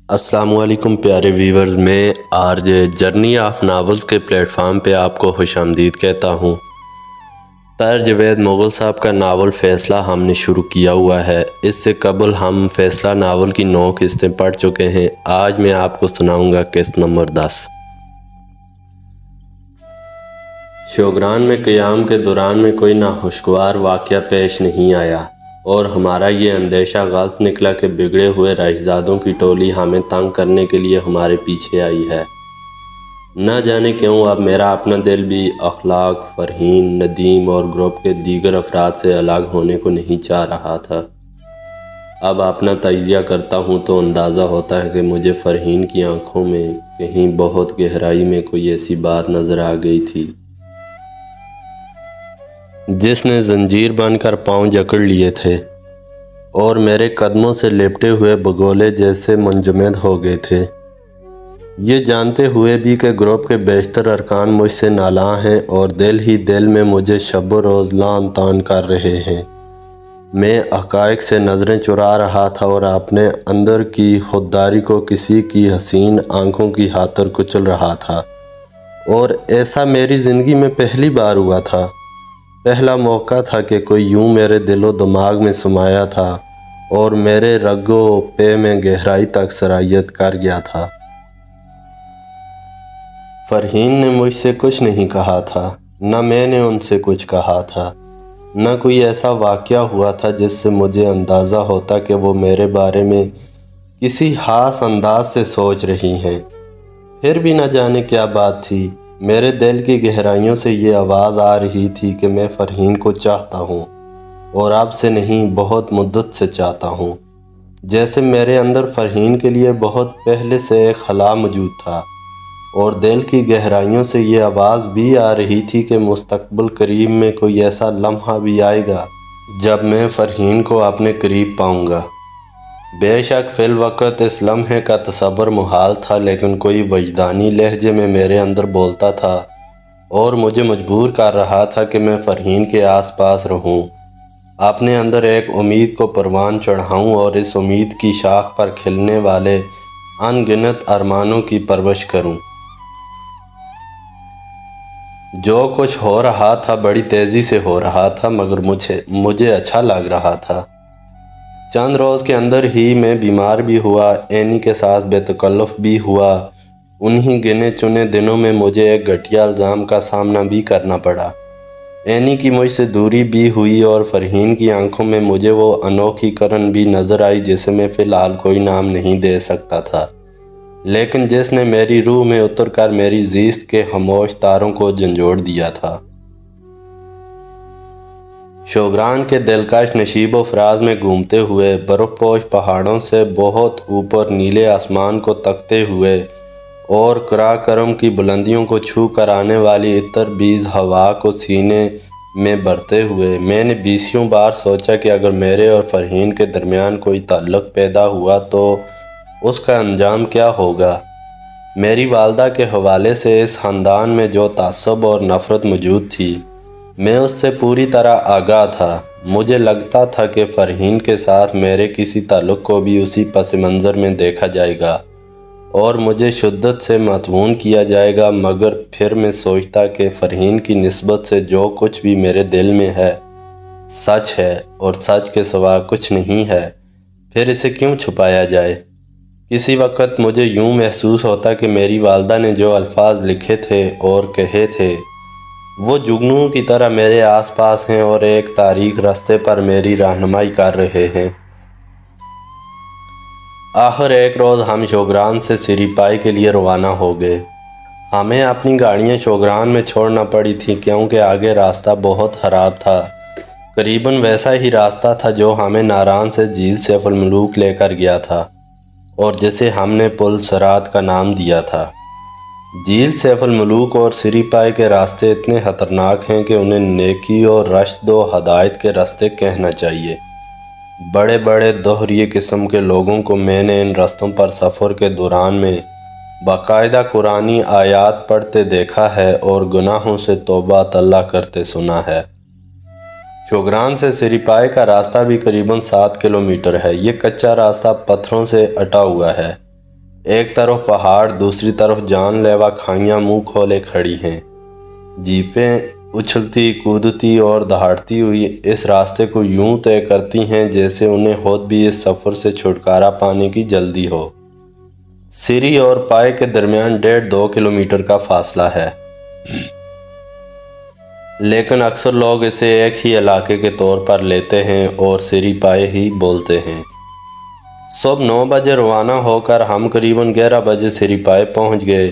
السلام علیکم پیارے ویورز، میں آج جرنی آف ناولز کے پلیٹ فارم پہ آپ کو خوش آمدید کہتا ہوں۔ طاہر جاوید مغل صاحب کا ناول فیصلہ ہم نے شروع کیا ہوا ہے۔ اس سے قبل ہم فیصلہ ناول کی 9 قسطیں پڑھ چکے ہیں۔ آج میں آپ کو سناؤں گا قسط نمبر 10۔ شوگران میں قیام کے دوران میں کوئی ناخوشگوار واقعہ پیش نہیں آیا اور ہمارا یہ اندیشہ غلط نکلا کہ بگڑے ہوئے راشدزادوں کی ٹولی ہمیں تنگ کرنے کے لیے ہمارے پیچھے آئی ہے۔ نہ جانے کیوں اب میرا اپنا دل بھی اخلاق، فرحین، ندیم اور گروپ کے دیگر افراد سے الگ ہونے کو نہیں چاہ رہا تھا۔ اب اپنا تجزیہ کرتا ہوں تو اندازہ ہوتا ہے کہ مجھے فرحین کی آنکھوں میں کہیں بہت گہرائی میں کوئی ایسی بات نظر آ گئی تھی جس نے زنجیر بن کر پاؤں جکڑ لیے تھے اور میرے قدموں سے لپٹے ہوئے بگولے جیسے منجمد ہو گئے تھے، یہ جانتے ہوئے بھی کہ گروپ کے بیشتر ارکان مجھ سے نالاں ہیں اور دل ہی دل میں مجھے شب و روز لعن طعن کر رہے ہیں۔ میں حقائق سے نظریں چرا رہا تھا اور اپنے اندر کی خودداری کو کسی کی حسین آنکھوں کی خاطر کچل رہا تھا، اور ایسا میری زندگی میں پہلی بار ہوا تھا۔ پہلا موقع تھا کہ کوئی یوں میرے دل و دماغ میں سمایا تھا اور میرے رگ و پے میں گہرائی تک سرایت کر گیا تھا۔ فرحین نے مجھ سے کچھ نہیں کہا تھا، نہ میں نے ان سے کچھ کہا تھا، نہ کوئی ایسا واقعہ ہوا تھا جس سے مجھے اندازہ ہوتا کہ وہ میرے بارے میں کسی خاص انداز سے سوچ رہی ہیں۔ پھر بھی نہ جانے کیا بات تھی، میرے دل کی گہرائیوں سے یہ آواز آ رہی تھی کہ میں فرحین کو چاہتا ہوں، اور اب سے نہیں بہت مدت سے چاہتا ہوں، جیسے میرے اندر فرحین کے لیے بہت پہلے سے ایک خلا موجود تھا۔ اور دل کی گہرائیوں سے یہ آواز بھی آ رہی تھی کہ مستقبل قریب میں کوئی ایسا لمحہ بھی آئے گا جب میں فرحین کو اپنے قریب پاؤں گا۔ بے شک فی الوقت اس لمحے کا تصور محال تھا، لیکن کوئی وجدانی لہجے میں میرے اندر بولتا تھا اور مجھے مجبور کر رہا تھا کہ میں فرحین کے آس پاس رہوں، اپنے اندر ایک امید کو پروان چڑھاؤں اور اس امید کی شاخ پر کھلنے والے ان گنت ارمانوں کی پرورش کروں۔ جو کچھ ہو رہا تھا بڑی تیزی سے ہو رہا تھا، مگر مجھے اچھا لگ رہا تھا۔ چند روز کے اندر ہی میں بیمار بھی ہوا، اینی کے ساتھ بے تکلف بھی ہوا۔ انہی گنے چنے دنوں میں مجھے ایک گھٹیا الزام کا سامنا بھی کرنا پڑا۔ اینی کی مجھ سے دوری بھی ہوئی اور فرحین کی آنکھوں میں مجھے وہ انوکھی کرن بھی نظر آئی جسے میں فی الحال کوئی نام نہیں دے سکتا تھا، لیکن جس نے میری روح میں اتر کر میری زیست کے خاموش تاروں کو جھنجھوڑ دیا تھا۔ شوگران کے دلکش نشیب و فراز میں گھومتے ہوئے، برف پوش پہاڑوں سے بہت اوپر نیلے آسمان کو تکتے ہوئے اور قراقرم کی بلندیوں کو چھو کر آنے والی عطر بیز ہوا کو سینے میں بھرتے ہوئے، میں نے بیسیوں بار سوچا کہ اگر میرے اور فرحین کے درمیان کوئی تعلق پیدا ہوا تو اس کا انجام کیا ہوگا۔ میری والدہ کے حوالے سے اس خاندان میں جو تعصب اور نفرت موجود تھی، میں اس سے پوری طرح آگاہ تھا۔ مجھے لگتا تھا کہ فرحین کے ساتھ میرے کسی تعلق کو بھی اسی پس منظر میں دیکھا جائے گا اور مجھے شدت سے مطمئن کیا جائے گا، مگر پھر میں سوچتا کہ فرحین کی نسبت سے جو کچھ بھی میرے دل میں ہے سچ ہے اور سچ کے سوا کچھ نہیں ہے، پھر اسے کیوں چھپایا جائے۔ کسی وقت مجھے یوں محسوس ہوتا کہ میری والدہ نے جو الفاظ لکھے تھے اور کہے تھے وہ جگنوں کی طرح میرے آس پاس ہیں اور ایک تاریک راستے پر میری رہنمائی کر رہے ہیں۔ آخر ایک روز ہم شوگران سے سریپائی کے لیے روانہ ہو گئے۔ ہمیں اپنی گاڑیاں شوگران میں چھوڑنا پڑی تھیں کیونکہ آگے راستہ بہت خراب تھا، قریباً ویسا ہی راستہ تھا جو ہمیں ناران سے جھیل سیف الملوک لے کر گیا تھا اور جسے ہم نے پل صراط کا نام دیا تھا۔ جھیل سیف الملوک اور سریپائی کے راستے اتنے خطرناک ہیں کہ انہیں نیکی اور رشد و ہدایت کے راستے کہنا چاہیے۔ بڑے بڑے دوہریے قسم کے لوگوں کو میں نے ان راستوں پر سفر کے دوران میں باقاعدہ قرآنی آیات پڑھتے دیکھا ہے اور گناہوں سے توبہ طلع کرتے سنا ہے۔ شوگران سے سریپائی کا راستہ بھی قریباً 7 کلومیٹر ہے۔ یہ کچا راستہ پتھروں سے اٹا ہوا ہے۔ ایک طرف پہاڑ، دوسری طرف جان لیوا کھائیاں منہ کھولے کھڑی ہیں۔ جیپیں اچھلتی کودتی اور دہاڑتی ہوئی اس راستے کو یوں طے کرتی ہیں جیسے انہیں خود بھی اس سفر سے چھٹکارا پانے کی جلدی ہو۔ سری اور پائے کے درمیان 1.5-2 کلومیٹر کا فاصلہ ہے، لیکن اکثر لوگ اسے ایک ہی علاقے کے طور پر لیتے ہیں اور سری پائے ہی بولتے ہیں۔ صبح 9 بجے روانہ ہو کر ہم قریباً 11 بجے سری پائے پہنچ گئے۔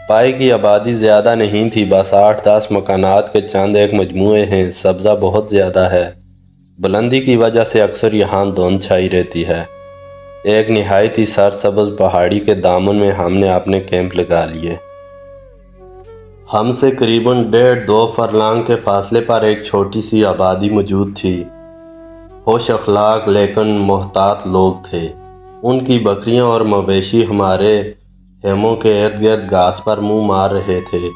پائے کی آبادی زیادہ نہیں تھی، بس 8-10 مکانات کے چند ایک مجموعے ہیں۔ سبزہ بہت زیادہ ہے، بلندی کی وجہ سے اکثر یہاں دھند چھائی رہتی ہے۔ ایک نہایت ہی سرسبز پہاڑی کے دامن میں ہم نے اپنے کیمپ لگا لیے۔ ہم سے قریباً 1.5-2 فرلانگ کے فاصلے پر ایک چھوٹی سی آبادی موجود تھی۔ خوش اخلاق لیکن محتاط لوگ تھے۔ ان کی بکریاں اور مویشی ہمارے خیموں کے ارد گرد گھاس پر منہ مار رہے تھے۔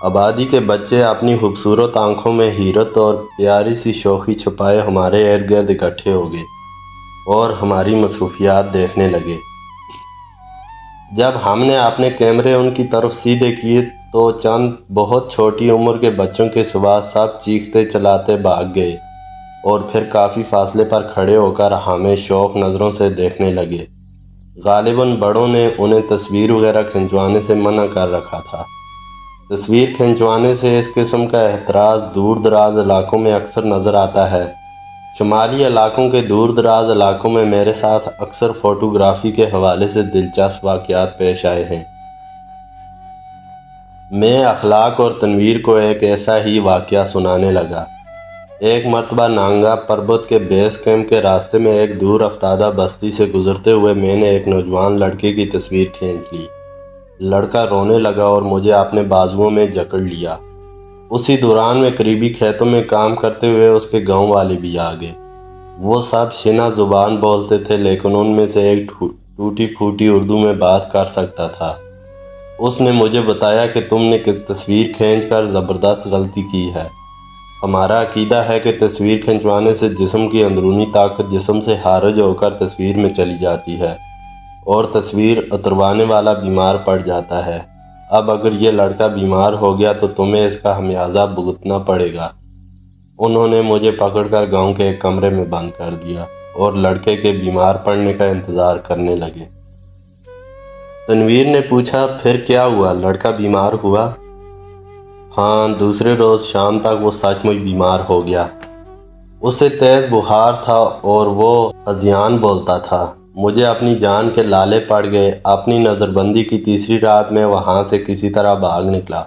آبادی کے بچے اپنی خوبصورت آنکھوں میں حیرت اور پیاری سی شوخی چھپائے ہمارے ارد گرد اکٹھے ہو گئے اور ہماری مصروفیات دیکھنے لگے۔ جب ہم نے اپنے کیمرے ان کی طرف سیدھے کیے تو چند بہت چھوٹی عمر کے بچوں کے سوا سب چیختے چلاتے بھاگ گئے اور پھر کافی فاصلے پر کھڑے ہو کر ہمیں شوق نظروں سے دیکھنے لگے۔ غالباً بڑوں نے انہیں تصویر وغیرہ کھنچوانے سے منع کر رکھا تھا۔ تصویر کھنچوانے سے اس قسم کا احتراز دور دراز علاقوں میں اکثر نظر آتا ہے۔ شمالی علاقوں کے دور دراز علاقوں میں میرے ساتھ اکثر فوٹوگرافی کے حوالے سے دلچسپ واقعات پیش آئے ہیں۔ میں اخلاق اور تنویر کو ایک ایسا ہی واقعہ سنانے لگا۔ ایک مرتبہ نانگا پربت کے بیس کیمپ کے راستے میں ایک دور افتادہ بستی سے گزرتے ہوئے میں نے ایک نوجوان لڑکے کی تصویر کھینچ لی۔ لڑکا رونے لگا اور مجھے اپنے بازوؤں میں جکڑ لیا۔ اسی دوران میں قریبی کھیتوں میں کام کرتے ہوئے اس کے گاؤں والے بھی آ گئے۔ وہ سب شنا زبان بولتے تھے، لیکن ان میں سے ایک ٹوٹی پھوٹی اردو میں بات کر سکتا تھا۔ اس نے مجھے بتایا کہ تم نے تصویر کھینچ کر زبردست غلطی کی ہے۔ ہمارا عقیدہ ہے کہ تصویر کھنچوانے سے جسم کی اندرونی طاقت جسم سے خارج ہو کر تصویر میں چلی جاتی ہے اور تصویر اتروانے والا بیمار پڑ جاتا ہے۔ اب اگر یہ لڑکا بیمار ہو گیا تو تمہیں اس کا خمیازہ بھگتنا پڑے گا۔ انہوں نے مجھے پکڑ کر گاؤں کے ایک کمرے میں بند کر دیا اور لڑکے کے بیمار پڑنے کا انتظار کرنے لگے۔ تنویر نے پوچھا، پھر کیا ہوا؟ لڑکا بیمار ہوا؟ ہاں، دوسرے روز شام تک وہ سچ مچ بیمار ہو گیا۔ اسے تیز بخار تھا اور وہ ہذیان بولتا تھا۔ مجھے اپنی جان کے لالے پڑ گئے۔ اپنی نظر بندی کی تیسری رات میں وہاں سے کسی طرح بھاگ نکلا۔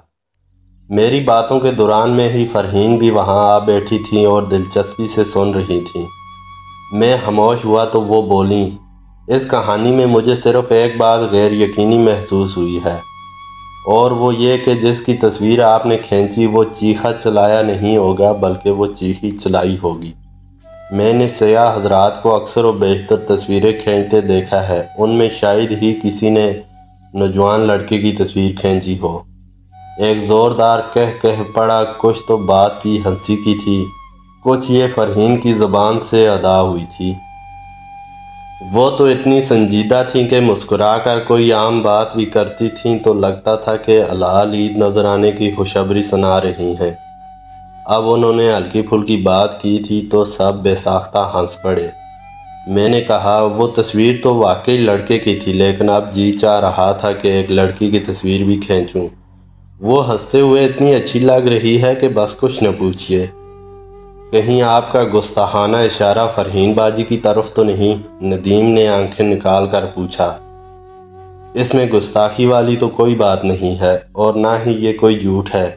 میری باتوں کے دوران میں ہی فرحین بھی وہاں آ بیٹھی تھیں اور دلچسپی سے سن رہی تھیں۔ میں خاموش ہوا تو وہ بولیں، اس کہانی میں مجھے صرف ایک بات غیر یقینی محسوس ہوئی ہے، اور وہ یہ کہ جس کی تصویر آپ نے کھینچی وہ چیخا چلایا نہیں ہوگا بلکہ وہ چیخی چلائی ہوگی۔ میں نے سیاح حضرات کو اکثر و بیشتر تصویریں کھینچتے دیکھا ہے، ان میں شاید ہی کسی نے نوجوان لڑکے کی تصویر کھینچی ہو۔ ایک زوردار کہہ پڑا، کچھ تو بات بھی ہنسی کی تھی، کچھ یہ فرحین کی زبان سے ادا ہوئی تھی۔ وہ تو اتنی سنجیدہ تھیں کہ مسکرا کر کوئی عام بات بھی کرتی تھیں تو لگتا تھا کہ الحال عید نظر آنے کی خوشخبری سنا رہی ہیں۔ اب انہوں نے ہلکی پھلکی بات کی تھی تو سب بے ساختہ ہنس پڑے۔ میں نے کہا، وہ تصویر تو واقعی لڑکے کی تھی، لیکن اب جی چاہ رہا تھا کہ ایک لڑکی کی تصویر بھی کھینچوں۔ وہ ہنستے ہوئے اتنی اچھی لگ رہی ہے کہ بس کچھ نہ پوچھئے۔ کہیں آپ کا گستاخانہ اشارہ فرحین باجی کی طرف تو نہیں؟ ندیم نے آنکھیں نکال کر پوچھا۔ اس میں گستاخی والی تو کوئی بات نہیں ہے اور نہ ہی یہ کوئی جھوٹ ہے۔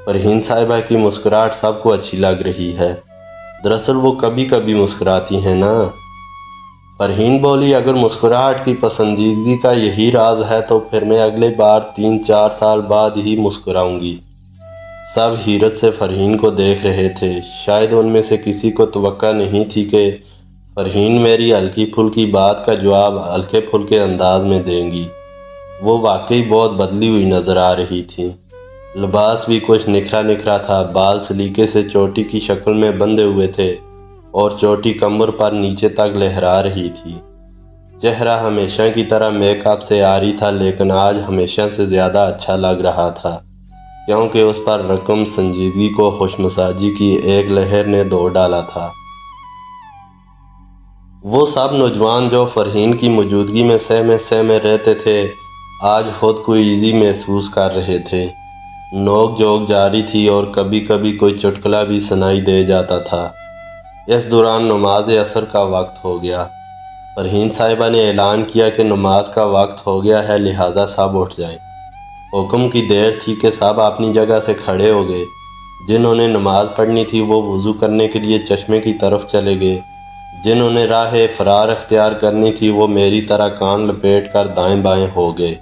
فرحین صاحبہ کی مسکراہٹ سب کو اچھی لگ رہی ہے، دراصل وہ کبھی کبھی مسکراتی ہیں نا۔ فرحین بولی، اگر مسکراہٹ کی پسندیدگی کا یہی راز ہے تو پھر میں اگلے بار 3-4 سال بعد ہی مسکراؤں گی۔ سب حیرت سے فرحین کو دیکھ رہے تھے۔ شاید ان میں سے کسی کو توقع نہیں تھی کہ فرحین میری ہلکی پھلکی بات کا جواب ہلکے پھلکے انداز میں دیں گی۔ وہ واقعی بہت بدلی ہوئی نظر آ رہی تھی۔ لباس بھی کچھ نکھرا نکھرا تھا، بال سلیقے سے چوٹی کی شکل میں بندھے ہوئے تھے اور چوٹی کمر پر نیچے تک لہرا رہی تھی۔ چہرہ ہمیشہ کی طرح میک اپ سے عاری تھا، لیکن آج ہمیشہ سے زیادہ اچھا لگ رہا تھا، کیونکہ اس پر رقم سنجیدگی کو خوش مزاجی کی ایک لہر نے دھو ڈالا تھا۔ وہ سب نوجوان جو فرحین کی موجودگی میں سہمے رہتے تھے، آج خود کو ایزی محسوس کر رہے تھے۔ نوک جھوک جاری تھی اور کبھی کبھی کوئی چٹکلا بھی سنائی دے جاتا تھا۔ اس دوران نماز عصر کا وقت ہو گیا۔ فرحین صاحبہ نے اعلان کیا کہ نماز کا وقت ہو گیا ہے، لہٰذا سب اٹھ جائیں۔ حکم کی دیر تھی کہ سب اپنی جگہ سے کھڑے ہو گئے۔ جنہوں نے نماز پڑھنی تھی وہ وضو کرنے کے لیے چشمے کی طرف چلے گئے۔ جنہوں نے راہ فرار اختیار کرنی تھی وہ میری طرح کان لپیٹ کر دائیں بائیں ہو گئے۔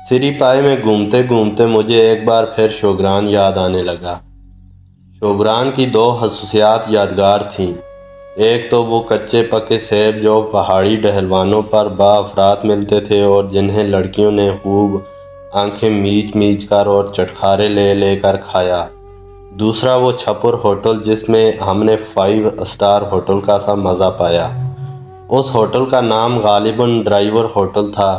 سری پائے میں گھومتے گھومتے مجھے ایک بار پھر شوگران یاد آنے لگا۔ شوگران کی دو خصوصیات یادگار تھیں۔ ایک تو وہ کچے پکے سیب جو پہاڑی ڈہلوانوں پر بافراد ملتے تھے اور جنہیں لڑکیوں نے خوب آنکھیں میچ میچ کر اور چٹخارے لے لے کر کھایا۔ دوسرا وہ چھپر ہوٹل جس میں ہم نے 5 اسٹار ہوٹل کا سا مزہ پایا۔ اس ہوٹل کا نام غالباً ڈرائیور ہوٹل تھا۔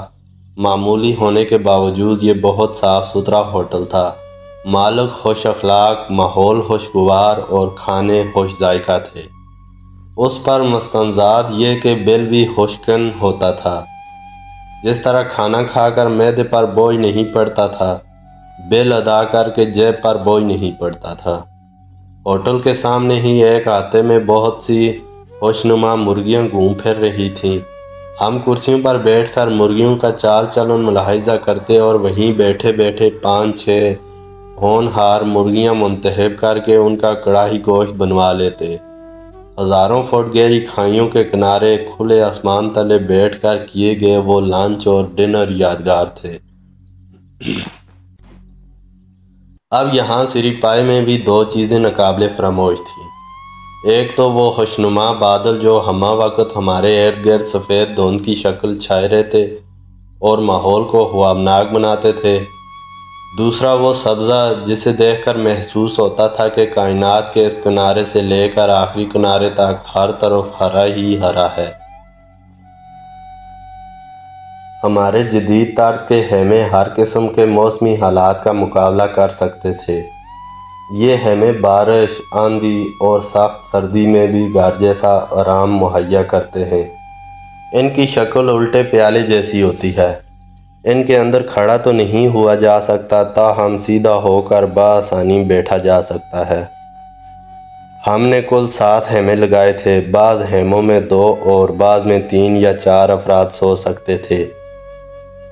معمولی ہونے کے باوجود یہ بہت صاف ستھرا ہوٹل تھا۔ مالک خوش اخلاق، ماحول خوشگوار اور کھانے خوش ذائقہ تھے۔ اس پر مستندزاد یہ کہ بل بھی خوشکن ہوتا تھا۔ جس طرح کھانا کھا کر معدے پر بوجھ نہیں پڑتا تھا، بل ادا کر کے جیب پر بوجھ نہیں پڑتا تھا۔ ہوٹل کے سامنے ہی ایک احاطے میں بہت سی خوشنما مرغیاں گھوم پھر رہی تھیں۔ ہم کرسیوں پر بیٹھ کر مرغیوں کا چال چلن ملاحظہ کرتے اور وہیں بیٹھے بیٹھے 5-6 ہونہار مرغیاں منتخب کر کے ان کا کڑاہی گوشت بنوا لیتے۔ ہزاروں فٹ گہری کھائیوں کے کنارے کھلے آسمان تلے بیٹھ کر کیے گئے وہ لنچ اور ڈنر یادگار تھے۔ اب یہاں سری پائے میں بھی 2 چیزیں ناقابل فراموش تھیں۔ ایک تو وہ خوشنما بادل جو ہمہ وقت ہمارے ارد گرد سفید دھند کی شکل چھائے رہتے اور ماحول کو خوابناک بناتے تھے۔ دوسرا وہ سبزہ جسے دیکھ کر محسوس ہوتا تھا کہ کائنات کے اس کنارے سے لے کر آخری کنارے تک ہر طرف ہرا ہی ہرا ہے۔ ہمارے جدید طرز کے خیمے ہر قسم کے موسمی حالات کا مقابلہ کر سکتے تھے۔ یہ خیمے بارش، آندھی اور سخت سردی میں بھی گھر جیسا آرام مہیا کرتے ہیں۔ ان کی شکل الٹے پیالے جیسی ہوتی ہے۔ ان کے اندر کھڑا تو نہیں ہوا جا سکتا، تاہم سیدھا ہو کر بآسانی بیٹھا جا سکتا ہے۔ ہم نے کل 7 خیمے لگائے تھے۔ بعض خیموں میں 2 اور بعض میں 3 یا 4 افراد سو سکتے تھے۔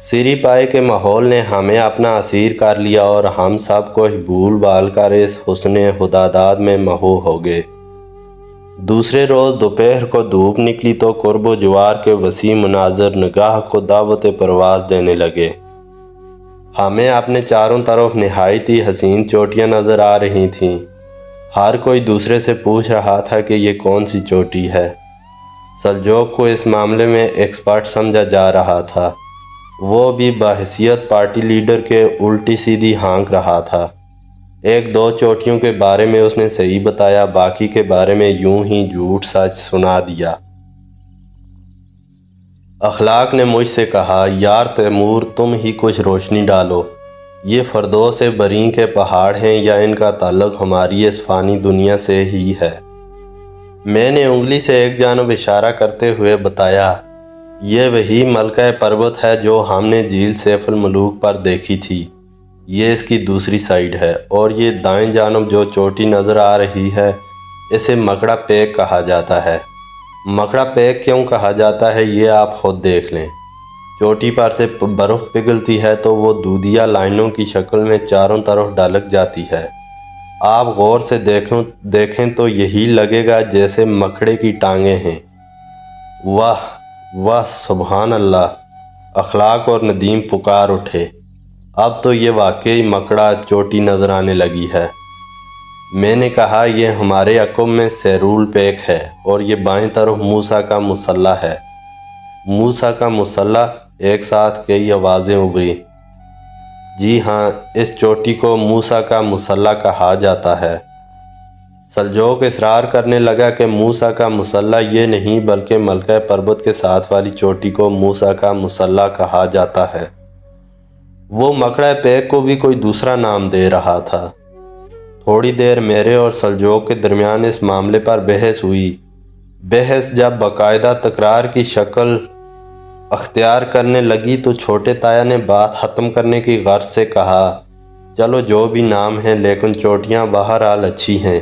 سری پائے کے ماحول نے ہمیں اپنا اسیر کر لیا اور ہم سب کچھ بھول بھال کر اس حسن خداداد میں محو ہو گئے۔ دوسرے روز دوپہر کو دھوپ نکلی تو قرب و جوار کے وسیع مناظر نگاہ کو دعوت پرواز دینے لگے۔ ہمیں اپنے چاروں طرف نہایت ہی حسین چوٹیاں نظر آ رہی تھیں۔ ہر کوئی دوسرے سے پوچھ رہا تھا کہ یہ کون سی چوٹی ہے۔ سلجوق کو اس معاملے میں ایکسپرٹ سمجھا جا رہا تھا۔ وہ بھی بحیثیت پارٹی لیڈر کے الٹی سیدھی ہانک رہا تھا۔ 1-2 چوٹیوں کے بارے میں اس نے صحیح بتایا، باقی کے بارے میں یوں ہی جھوٹ سچ سنا دیا۔ اخلاق نے مجھ سے کہا، یار تیمور تم ہی کچھ روشنی ڈالو۔ یہ فردوس برین کے پہاڑ ہیں یا ان کا تعلق ہماری اس فانی دنیا سے ہی ہے؟ میں نے انگلی سے ایک جانب اشارہ کرتے ہوئے بتایا، یہ وہی ملکہ پربت ہے جو ہم نے جھیل سیف الملوک پر دیکھی تھی۔ یہ اس کی دوسری سائیڈ ہے، اور یہ دائیں جانب جو چوٹی نظر آ رہی ہے اسے مکڑا پیک کہا جاتا ہے۔ مکڑا پیک کیوں کہا جاتا ہے یہ آپ خود دیکھ لیں۔ چوٹی پر سے برف پگھلتی ہے تو وہ دودھیا لائنوں کی شکل میں چاروں طرف ڈھلک جاتی ہے۔ آپ غور سے دیکھیں تو یہی لگے گا جیسے مکڑے کی ٹانگیں ہیں۔ واہ واہ سبحان اللہ! اخلاق اور ندیم پکار اٹھے۔ اب تو یہ واقعی مکڑا چوٹی نظر آنے لگی ہے۔ میں نے کہا، یہ ہمارے عقب میں سیرول پیک ہے اور یہ بائیں طرف موسیٰ کا مصلی ہے۔ موسیٰ کا مصلی؟ ایک ساتھ کئی آوازیں ابھری۔ جی ہاں، اس چوٹی کو موسیٰ کا مصلی کہا جاتا ہے۔ سلجوق اصرار کرنے لگا کہ موسیٰ کا مصلی یہ نہیں بلکہ ملکہ پربت کے ساتھ والی چوٹی کو موسیٰ کا مصلی کہا جاتا ہے۔ وہ مکڑہ پیک کو بھی کوئی دوسرا نام دے رہا تھا۔ تھوڑی دیر میرے اور سلجوق کے درمیان اس معاملے پر بحث ہوئی۔ بحث جب باقاعدہ تکرار کی شکل اختیار کرنے لگی تو چھوٹے تایا نے بات ختم کرنے کی غرض سے کہا، چلو جو بھی نام ہیں لیکن چوٹیاں بہرحال اچھی ہیں۔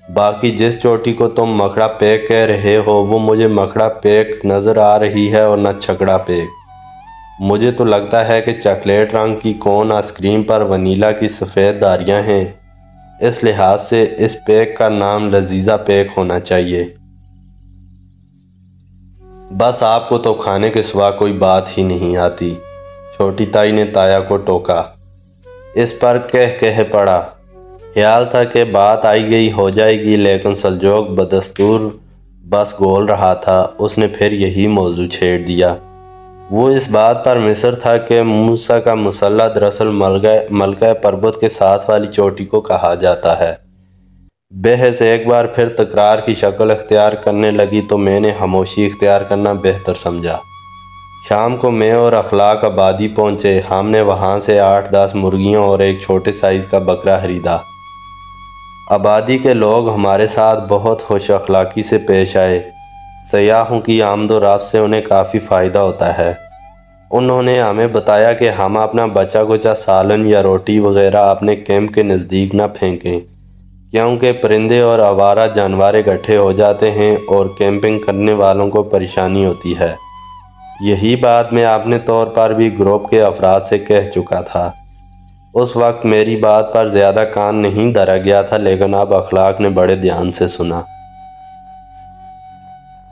باقی جس چوٹی کو تم مکڑا پیک کہہ رہے ہو وہ مجھے مکڑا پیک نظر آ رہی ہے اور نہ چھکڑا پیک۔ مجھے تو لگتا ہے کہ چاکلیٹ رنگ کی کون آئس کریم پر ونیلا کی سفید داریاں ہیں، اس لحاظ سے اس پیک کا نام لذیذہ پیک ہونا چاہیے۔ بس آپ کو تو کھانے کے سوا کوئی بات ہی نہیں آتی، چھوٹی تائی نے تایا کو ٹوکا۔ اس پر کہہ پڑا۔ خیال تھا کہ بات آئی گئی ہو جائے گی لیکن سلجوق بدستور بس گول رہا تھا۔ اس نے پھر یہی موضوع چھیڑ دیا۔ وہ اس بات پر مصر تھا کہ موسیٰ کا مصلی دراصل ملکہ پربت کے ساتھ والی چوٹی کو کہا جاتا ہے۔ بحث ایک بار پھر تکرار کی شکل اختیار کرنے لگی تو میں نے خاموشی اختیار کرنا بہتر سمجھا۔ شام کو میں اور اخلاق آبادی پہنچے۔ ہم نے وہاں سے 8-10 مرغیوں اور ایک چھوٹے سائز کا بکرا خریدا۔ آبادی کے لوگ ہمارے ساتھ بہت خوش اخلاقی سے پیش آئے۔ سیاحوں کی آمد و رفت سے انہیں کافی فائدہ ہوتا ہے۔ انہوں نے ہمیں بتایا کہ ہم اپنا بچا کچا سالن یا روٹی وغیرہ اپنے کیمپ کے نزدیک نہ پھینکیں، کیونکہ پرندے اور آوارہ جانور اکٹھے ہو جاتے ہیں اور کیمپنگ کرنے والوں کو پریشانی ہوتی ہے۔ یہی بات میں اپنے طور پر بھی گروپ کے افراد سے کہہ چکا تھا۔ اس وقت میری بات پر زیادہ کان نہیں دھرا گیا تھا لیکن اب اخلاق نے بڑے دھیان سے سنا۔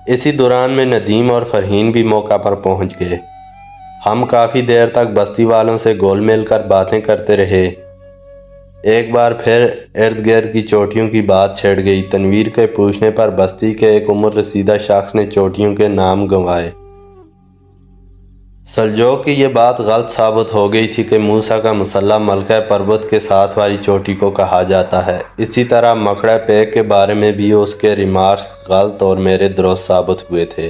اسی دوران میں ندیم اور فرحین بھی موقع پر پہنچ گئے۔ ہم کافی دیر تک بستی والوں سے گول مل کر باتیں کرتے رہے۔ ایک بار پھر ارد گرد کی چوٹیوں کی بات چھڑ گئی۔ تنویر کے پوچھنے پر بستی کے ایک عمر رسیدہ شخص نے چوٹیوں کے نام گنوائے۔ سلجوق کی یہ بات غلط ثابت ہو گئی تھی کہ موسیٰ کا مصلی ملکہ پربت کے ساتھ والی چوٹی کو کہا جاتا ہے۔ اسی طرح مکڑہ پیک کے بارے میں بھی اس کے ریمارکس غلط اور میرے درست ثابت ہوئے تھے۔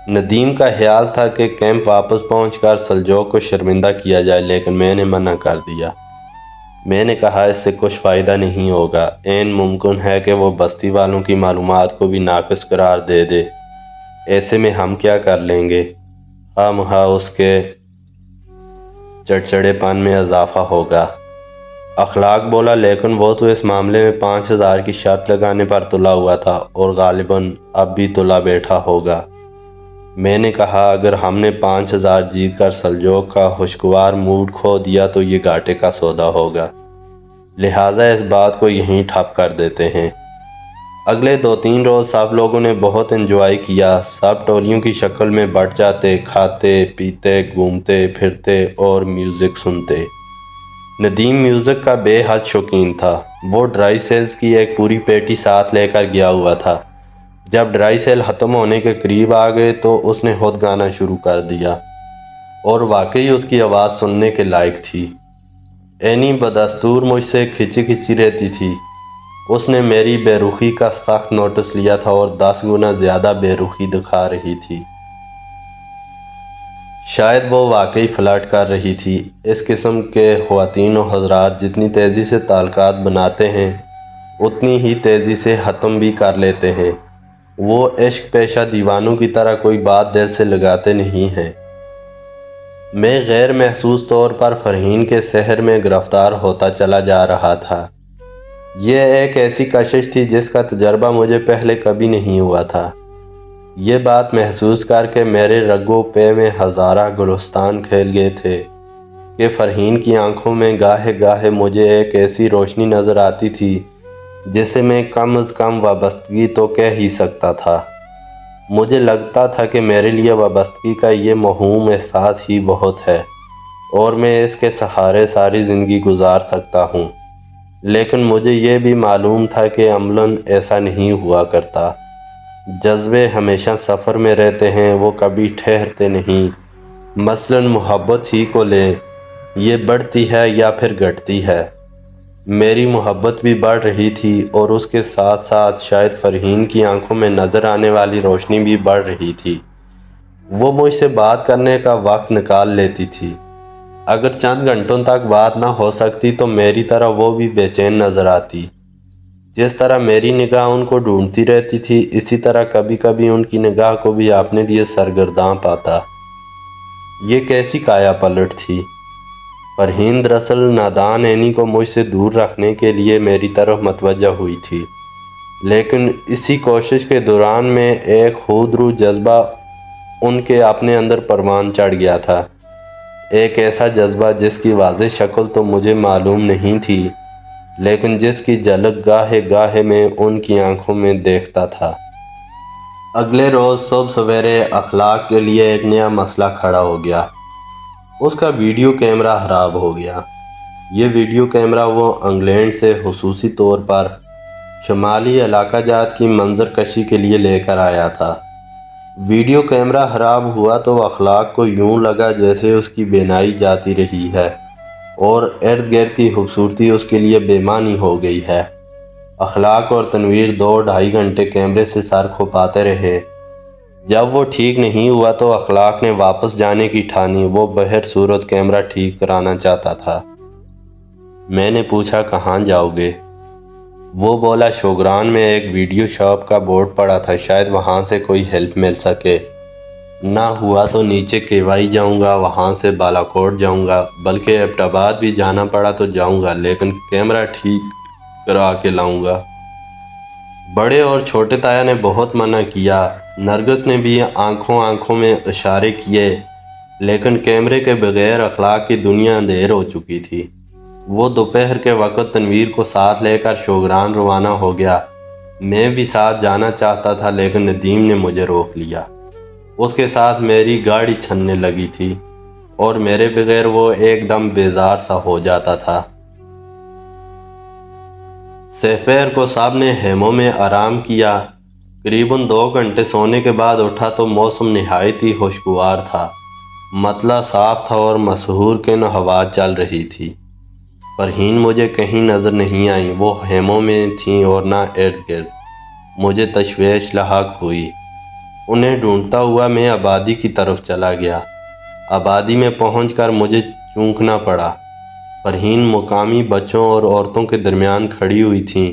ندیم کا خیال تھا کہ کیمپ واپس پہنچ کر سلجوق کو شرمندہ کیا جائے لیکن میں نے منع کر دیا۔ میں نے کہا اس سے کچھ فائدہ نہیں ہوگا۔ عین ممکن ہے کہ وہ بستی والوں کی معلومات کو بھی ناقص قرار دے دے۔ ایسے میں ہم کیا کر لیں گے؟ اس کے چڑچڑے پن میں اضافہ ہوگا۔ اخلاق بولا، لیکن وہ تو اس معاملے میں 5000 کی شرط لگانے پر تلا ہوا تھا اور غالباً اب بھی تلا بیٹھا ہوگا۔ میں نے کہا اگر ہم نے 5000 جیت کر سلجوق کا خوشگوار موڈ کھو دیا تو یہ گھاٹے کا سودا ہوگا، لہٰذا اس بات کو یہیں ٹھپ کر دیتے ہیں۔ اگلے 2-3 روز سب لوگوں نے بہت انجوائے کیا۔ سب ٹولیوں کی شکل میں بٹ جاتے، کھاتے پیتے، گھومتے پھرتے اور میوزک سنتے۔ ندیم میوزک کا بے حد شوقین تھا۔ وہ ڈرائی سیلز کی ایک پوری پیٹی ساتھ لے کر گیا ہوا تھا۔ جب ڈرائی سیل ختم ہونے کے قریب آ گئے تو اس نے خود گانا شروع کر دیا اور واقعی اس کی آواز سننے کے لائق تھی۔ اینی بدستور مجھ سے کھچی کھچی رہتی تھی۔ اس نے میری بے رخی کا سخت نوٹس لیا تھا اور 10 گنا زیادہ بے رخی دکھا رہی تھی۔ شاید وہ واقعی فلرٹ کر رہی تھی۔ اس قسم کے خواتین و حضرات جتنی تیزی سے تعلقات بناتے ہیں اتنی ہی تیزی سے ختم بھی کر لیتے ہیں۔ وہ عشق پیشہ دیوانوں کی طرح کوئی بات دل سے لگاتے نہیں ہیں۔ میں غیر محسوس طور پر فرحین کے سحر میں گرفتار ہوتا چلا جا رہا تھا۔ یہ ایک ایسی کشش تھی جس کا تجربہ مجھے پہلے کبھی نہیں ہوا تھا۔ یہ بات محسوس کر کے میرے رگو پے میں ہزارہ گلستان کھیل گئے تھے کہ فرحین کی آنکھوں میں گاہے گاہے مجھے ایک ایسی روشنی نظر آتی تھی جسے میں کم از کم وابستگی تو کہہ ہی سکتا تھا۔ مجھے لگتا تھا کہ میرے لیے وابستگی کا یہ موہوم احساس ہی بہت ہے اور میں اس کے سہارے ساری زندگی گزار سکتا ہوں، لیکن مجھے یہ بھی معلوم تھا کہ عملاً ایسا نہیں ہوا کرتا۔ جذبے ہمیشہ سفر میں رہتے ہیں، وہ کبھی ٹھہرتے نہیں۔ مثلاً محبت ہی کو لیں، یہ بڑھتی ہے یا پھر گھٹتی ہے۔ میری محبت بھی بڑھ رہی تھی اور اس کے ساتھ ساتھ شاید فرحین کی آنکھوں میں نظر آنے والی روشنی بھی بڑھ رہی تھی۔ وہ مجھ سے بات کرنے کا وقت نکال لیتی تھی۔ اگر چند گھنٹوں تک بات نہ ہو سکتی تو میری طرح وہ بھی بے چین نظر آتی۔ جس طرح میری نگاہ ان کو ڈھونڈتی رہتی تھی، اسی طرح کبھی کبھی ان کی نگاہ کو بھی اپنے لیے سرگرداں پاتا۔ یہ کیسی کایا پلٹ تھی؟ فرحین دراصل نادان عینی کو مجھ سے دور رکھنے کے لیے میری طرف متوجہ ہوئی تھی، لیکن اسی کوشش کے دوران میں ایک خودرو جذبہ ان کے اپنے اندر پروان چڑھ گیا تھا۔ ایک ایسا جذبہ جس کی واضح شکل تو مجھے معلوم نہیں تھی، لیکن جس کی جھلک گاہے گاہے میں ان کی آنکھوں میں دیکھتا تھا۔ اگلے روز صبح سویرے اخلاق کے لیے ایک نیا مسئلہ کھڑا ہو گیا۔ اس کا ویڈیو کیمرہ خراب ہو گیا۔ یہ ویڈیو کیمرہ وہ انگلینڈ سے خصوصی طور پر شمالی علاقہ جات کی منظر کشی کے لیے لے کر آیا تھا۔ ویڈیو کیمرہ خراب ہوا تو اخلاق کو یوں لگا جیسے اس کی بینائی جاتی رہی ہے اور ارد گرد کی خوبصورتی اس کے لیے بے معنی ہو گئی ہے۔ اخلاق اور تنویر 2-2.5 گھنٹے کیمرے سے سر کھپاتے رہے۔ جب وہ ٹھیک نہیں ہوا تو اخلاق نے واپس جانے کی ٹھانی۔ وہ بہر صورت کیمرہ ٹھیک کرانا چاہتا تھا۔ میں نے پوچھا کہاں جاؤ گے؟ وہ بولا شوگران میں ایک ویڈیو شاپ کا بورڈ پڑا تھا، شاید وہاں سے کوئی ہیلپ مل سکے۔ نہ ہوا تو نیچے کیوائی جاؤں گا، وہاں سے بالا کوٹ جاؤں گا، بلکہ ایبٹ آباد بھی جانا پڑا تو جاؤں گا، لیکن کیمرہ ٹھیک کرا کے لاؤں گا۔ بڑے اور چھوٹے تایا نے بہت منع کیا، نرگس نے بھی آنکھوں میں اشارے کیے، لیکن کیمرے کے بغیر اخلاق کی دنیا اندھیر ہو چکی تھی۔ وہ دوپہر کے وقت تنویر کو ساتھ لے کر شوگران روانہ ہو گیا۔ میں بھی ساتھ جانا چاہتا تھا، لیکن ندیم نے مجھے روک لیا۔ اس کے ساتھ میری گاڑی چھننے لگی تھی اور میرے بغیر وہ ایک دم بیزار سا ہو جاتا تھا۔ سحر کو سب نے ہیموں میں آرام کیا۔ قریباً 2 گھنٹے سونے کے بعد اٹھا تو موسم نہایت ہی خوشگوار تھا۔ مطلع صاف تھا اور مسحور کن ہوا چل رہی تھی۔ فرحین مجھے کہیں نظر نہیں آئیں، وہ ہیموں میں تھیں اور نہ ارد گرد۔ مجھے تشویش لاحق ہوئی۔ انہیں ڈھونڈتا ہوا میں آبادی کی طرف چلا گیا۔ آبادی میں پہنچ کر مجھے چونکنا پڑا۔ فرحین مقامی بچوں اور عورتوں کے درمیان کھڑی ہوئی تھیں۔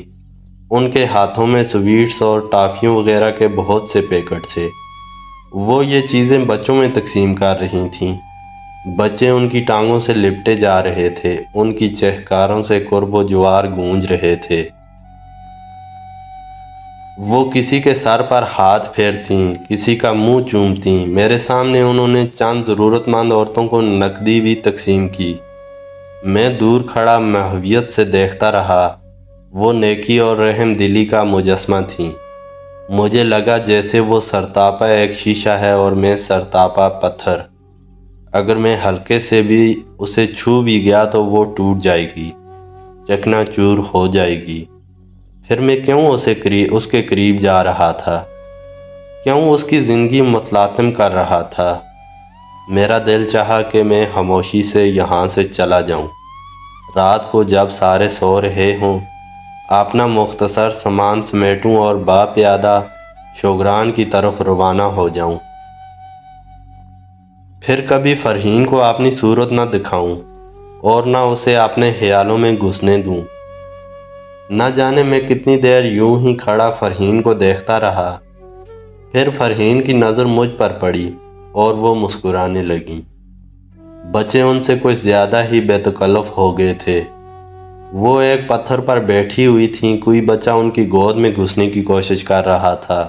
ان کے ہاتھوں میں سویٹس اور ٹافیوں وغیرہ کے بہت سے پیکٹ تھے۔ وہ یہ چیزیں بچوں میں تقسیم کر رہی تھیں۔ بچے ان کی ٹانگوں سے لپٹے جا رہے تھے، ان کی چہکاروں سے قرب و جوار گونج رہے تھے۔ وہ کسی کے سر پر ہاتھ پھیرتیں، کسی کا منہ چومتیں۔ میرے سامنے انہوں نے چند ضرورت مند عورتوں کو نقدی بھی تقسیم کی۔ میں دور کھڑا محویت سے دیکھتا رہا۔ وہ نیکی اور رحم دلی کا مجسمہ تھیں۔ مجھے لگا جیسے وہ سرتاپا ایک شیشہ ہے اور میں سرتاپا پتھر۔ اگر میں ہلکے سے بھی اسے چھو بھی گیا تو وہ ٹوٹ جائے گی، چکنا چور ہو جائے گی۔ پھر میں کیوں اس کے قریب جا رہا تھا؟ کیوں اس کی زندگی متلاطم کر رہا تھا؟ میرا دل چاہا کہ میں خاموشی سے یہاں سے چلا جاؤں۔ رات کو جب سارے سو رہے ہوں، اپنا مختصر سامان سمیٹوں اور باپیادہ شوگران کی طرف روانہ ہو جاؤں۔ پھر کبھی فرحین کو اپنی صورت نہ دکھاؤں اور نہ اسے اپنے خیالوں میں گھسنے دوں۔ نہ جانے میں کتنی دیر یوں ہی کھڑا فرحین کو دیکھتا رہا۔ پھر فرحین کی نظر مجھ پر پڑی اور وہ مسکرانے لگیں۔ بچے ان سے کچھ زیادہ ہی بے تکلف ہو گئے تھے۔ وہ ایک پتھر پر بیٹھی ہوئی تھیں، کوئی بچہ ان کی گود میں گھسنے کی کوشش کر رہا تھا،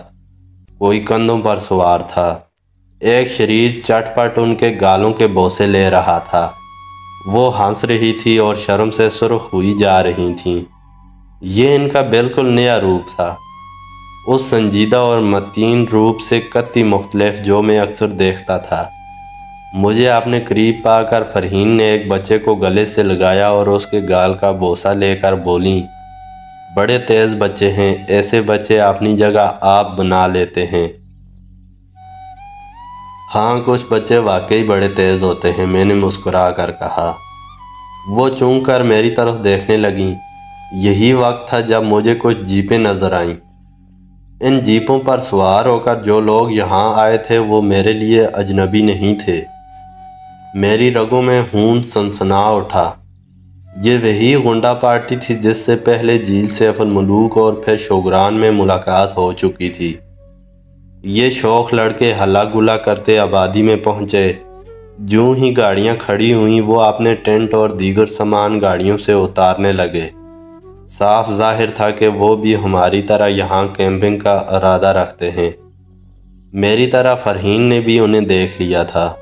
کوئی کندھوں پر سوار تھا۔ ایک شریر چٹ پٹ ان کے گالوں کے بوسے لے رہا تھا۔ وہ ہنس رہی تھی اور شرم سے سرخ ہوئی جا رہی تھیں۔ یہ ان کا بالکل نیا روپ تھا، اس سنجیدہ اور متین روپ سے قطعی مختلف جو میں اکثر دیکھتا تھا۔ مجھے اپنے قریب پا کر فرحین نے ایک بچے کو گلے سے لگایا اور اس کے گال کا بوسہ لے کر بولیں، بڑے تیز بچے ہیں، ایسے بچے اپنی جگہ آپ بنا لیتے ہیں۔ ہاں، کچھ بچے واقعی بڑے تیز ہوتے ہیں، میں نے مسکرا کر کہا۔ وہ چونک کر میری طرف دیکھنے لگیں۔ یہی وقت تھا جب مجھے کچھ جیپیں نظر آئیں۔ ان جیپوں پر سوار ہو کر جو لوگ یہاں آئے تھے وہ میرے لیے اجنبی نہیں تھے۔ میری رگوں میں خون سنسنا اٹھا۔ یہ وہی غنڈہ پارٹی تھی جس سے پہلے جیل سیف الملوک اور پھر شوگران میں ملاقات ہو چکی تھی۔ یہ شوخ لڑکے ہلا گلا کرتے آبادی میں پہنچے۔ جوں ہی گاڑیاں کھڑی ہوئیں وہ اپنے ٹینٹ اور دیگر سامان گاڑیوں سے اتارنے لگے۔ صاف ظاہر تھا کہ وہ بھی ہماری طرح یہاں کیمپنگ کا ارادہ رکھتے ہیں۔ میری طرح فرحین نے بھی انہیں دیکھ لیا تھا۔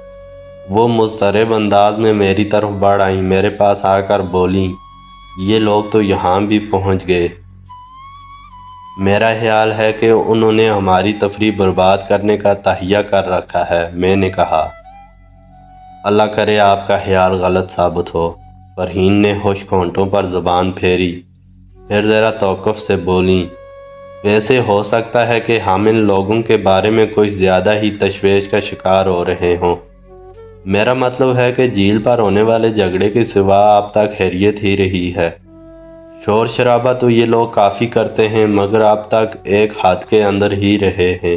وہ مضطرب انداز میں میری طرف بڑھ آئیں، میرے پاس آ کر بولیں، یہ لوگ تو یہاں بھی پہنچ گئے۔ میرا خیال ہے کہ انہوں نے ہماری تفریح برباد کرنے کا تہیہ کر رکھا ہے۔ میں نے کہا، اللہ کرے آپ کا خیال غلط ثابت ہو۔ فرحین نے خشک ہونٹوں پر زبان پھیری، پھر ذرا توقف سے بولیں، ویسے ہو سکتا ہے کہ ہم ان لوگوں کے بارے میں کچھ زیادہ ہی تشویش کا شکار ہو رہے ہوں۔ میرا مطلب ہے کہ جھیل پر ہونے والے جھگڑے کے سوا اب تک خیریت ہی رہی ہے۔ شور شرابہ تو یہ لوگ کافی کرتے ہیں مگر اب تک ایک حد کے اندر ہی رہے ہیں۔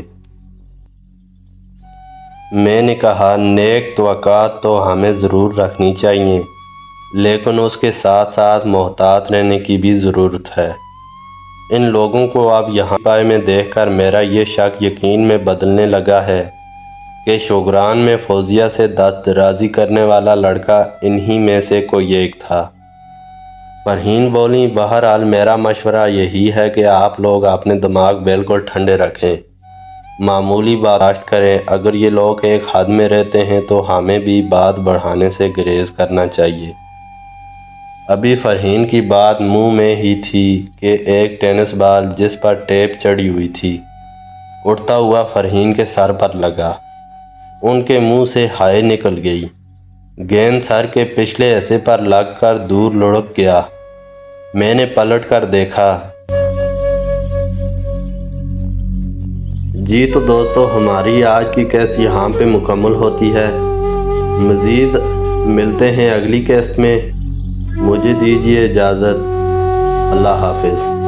میں نے کہا، نیک توقعات تو ہمیں ضرور رکھنی چاہیے لیکن اس کے ساتھ ساتھ محتاط رہنے کی بھی ضرورت ہے۔ ان لوگوں کو اب یہاں پائے میں دیکھ کر میرا یہ شک یقین میں بدلنے لگا ہے کہ شوگران میں فوزیہ سے دست درازی کرنے والا لڑکا انہی میں سے کوئی ایک تھا۔ فرحین بولیں، بہرحال میرا مشورہ یہی ہے کہ آپ لوگ اپنے دماغ بالکل ٹھنڈے رکھیں، معمولی برداشت کریں۔ اگر یہ لوگ ایک حد میں رہتے ہیں تو ہمیں بھی بات بڑھانے سے گریز کرنا چاہیے۔ ابھی فرحین کی بات منہ میں ہی تھی کہ ایک ٹینس بال جس پر ٹیپ چڑھی ہوئی تھی اڑتا ہوا فرحین کے سر پر لگا۔ ان کے منہ سے ہائے نکل گئی۔ گیند سر کے پچھلے حصے پر لگ کر دور لڑک گیا۔ میں نے پلٹ کر دیکھا۔ جی تو دوستو، ہماری آج کی قسط یہاں پہ مکمل ہوتی ہے۔ مزید ملتے ہیں اگلی قسط میں۔ مجھے دیجیے اجازت۔ اللہ حافظ۔